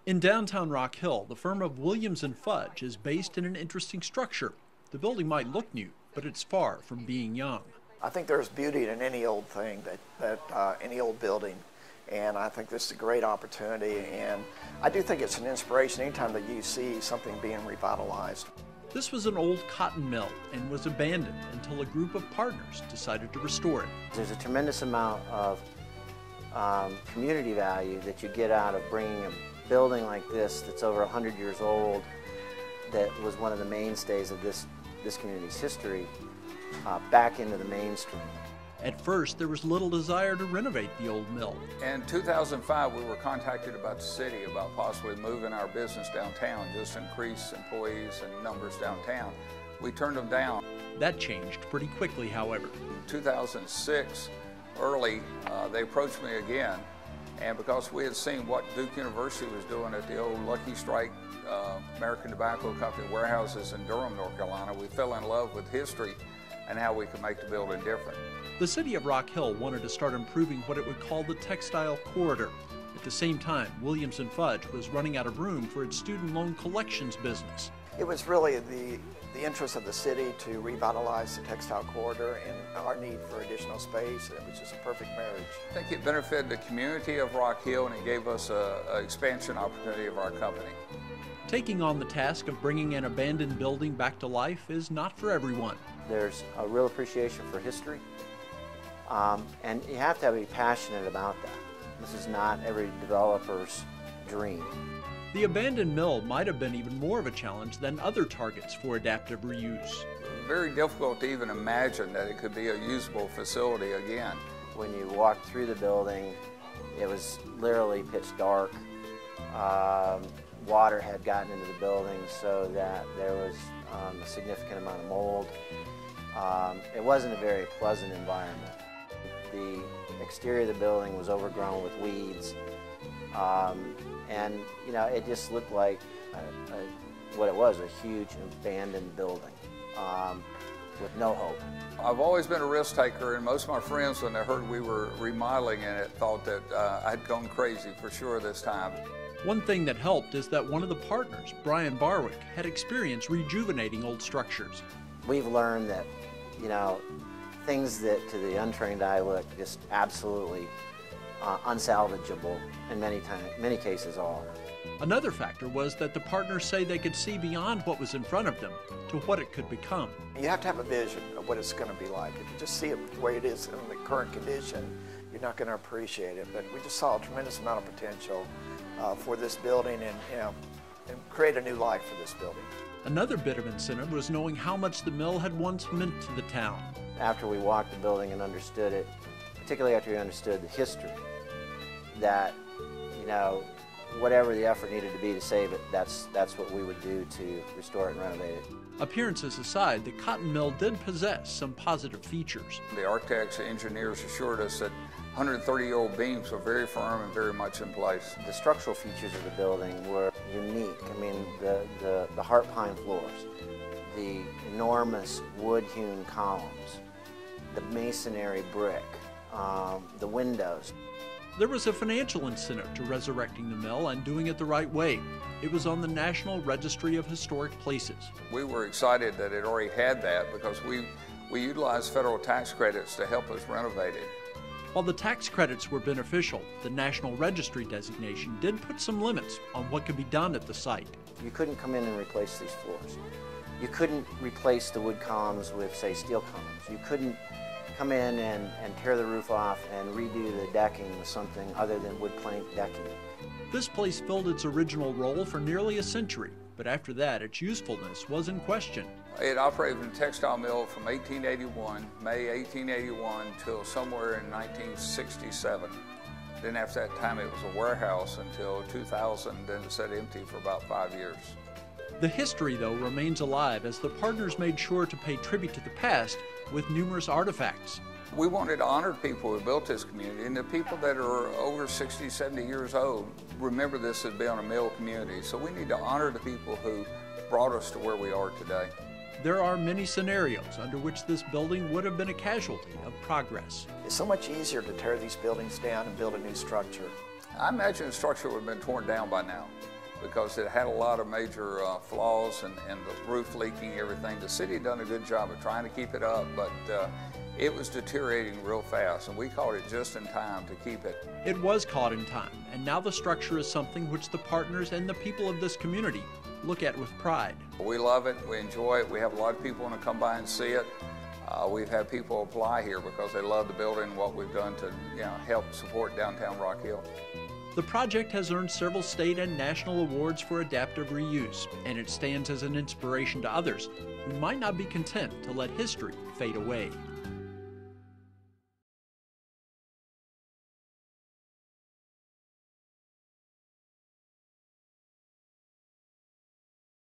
In downtown Rock Hill, the firm of Williams and Fudge is based in an interesting structure. The building might look new, but it's far from being young. I think there's beauty in any old thing, any old building, and I think this is a great opportunity, and I do think it's an inspiration anytime that you see something being revitalized. This was an old cotton mill and was abandoned until a group of partners decided to restore it. There's a tremendous amount of community value that you get out of bringing a building like this that's over 100 years old, that was one of the mainstays of this community's history, back into the mainstream. At first, there was little desire to renovate the old mill. In 2005, we were contacted about the city about possibly moving our business downtown, just increase employees and numbers downtown. We turned them down. That changed pretty quickly, however. In 2006, early, they approached me again, and because we had seen what Duke University was doing at the old Lucky Strike American Tobacco Company warehouses in Durham, North Carolina, we fell in love with history and how we could make the building different. The city of Rock Hill wanted to start improving what it would call the textile corridor. At the same time, Williams and Fudge was running out of room for its student loan collections business. It was really the interest of the city to revitalize the textile corridor and our need for additional space. It was just a perfect marriage. I think it benefited the community of Rock Hill, and it gave us an expansion opportunity of our company. Taking on the task of bringing an abandoned building back to life is not for everyone. There's a real appreciation for history, and you have to be passionate about that. This is not every developer's dream. The abandoned mill might have been even more of a challenge than other targets for adaptive reuse. Very difficult to even imagine that it could be a usable facility again. When you walked through the building, it was literally pitch dark. Water had gotten into the building so that there was a significant amount of mold. It wasn't a very pleasant environment. The exterior of the building was overgrown with weeds. And you know, it just looked like what it was, a huge abandoned building with no hope. I've always been a risk taker, and most of my friends, when they heard we were remodeling in it, thought that I'd gone crazy for sure this time. One thing that helped is that one of the partners, Brian Barwick, had experience rejuvenating old structures. We've learned that, you know, things that to the untrained eye look just absolutely unsalvageable, and many cases are. Another factor was that the partners say they could see beyond what was in front of them to what it could become. You have to have a vision of what it's going to be like. If you just see it the way it is in the current condition, you're not going to appreciate it. But we just saw a tremendous amount of potential for this building, and create a new life for this building. Another bit of incentive was knowing how much the mill had once meant to the town. After we walked the building and understood it, particularly after we understood the history, that, you know, whatever the effort needed to be to save it, that's what we would do to restore it and renovate it. Appearances aside, the cotton mill did possess some positive features. The architects and engineers assured us that 130-year-old beams were very firm and very much in place. The structural features of the building were unique. I mean, the heart pine floors, the enormous wood-hewn columns, the masonry brick, the windows. There was a financial incentive to resurrecting the mill and doing it the right way. It was on the National Registry of Historic Places. We were excited that it already had that because we utilized federal tax credits to help us renovate it. While the tax credits were beneficial, the National Registry designation did put some limits on what could be done at the site. You couldn't come in and replace these floors. You couldn't replace the wood columns with, say, steel columns. You couldn't come in and tear the roof off and redo the decking with something other than wood plank decking. This place filled its original role for nearly a century, but after that, its usefulness was in question. It operated in a textile mill from May 1881, till somewhere in 1967. Then after that time, it was a warehouse until 2000, then it sat empty for about 5 years. The history, though, remains alive as the partners made sure to pay tribute to the past with numerous artifacts. We wanted to honor people who built this community, and the people that are over 60, 70 years old remember this as being a mill community. So we need to honor the people who brought us to where we are today. There are many scenarios under which this building would have been a casualty of progress. It's so much easier to tear these buildings down and build a new structure. I imagine the structure would have been torn down by now because it had a lot of major flaws and the roof leaking, everything. The city had done a good job of trying to keep it up, but it was deteriorating real fast, and we caught it just in time to keep it. It was caught in time, and now the structure is something which the partners and the people of this community look at with pride. We love it, we enjoy it, we have a lot of people want to come by and see it. We've had people apply here because they love the building and what we've done to help support downtown Rock Hill. The project has earned several state and national awards for adaptive reuse, and it stands as an inspiration to others who might not be content to let history fade away.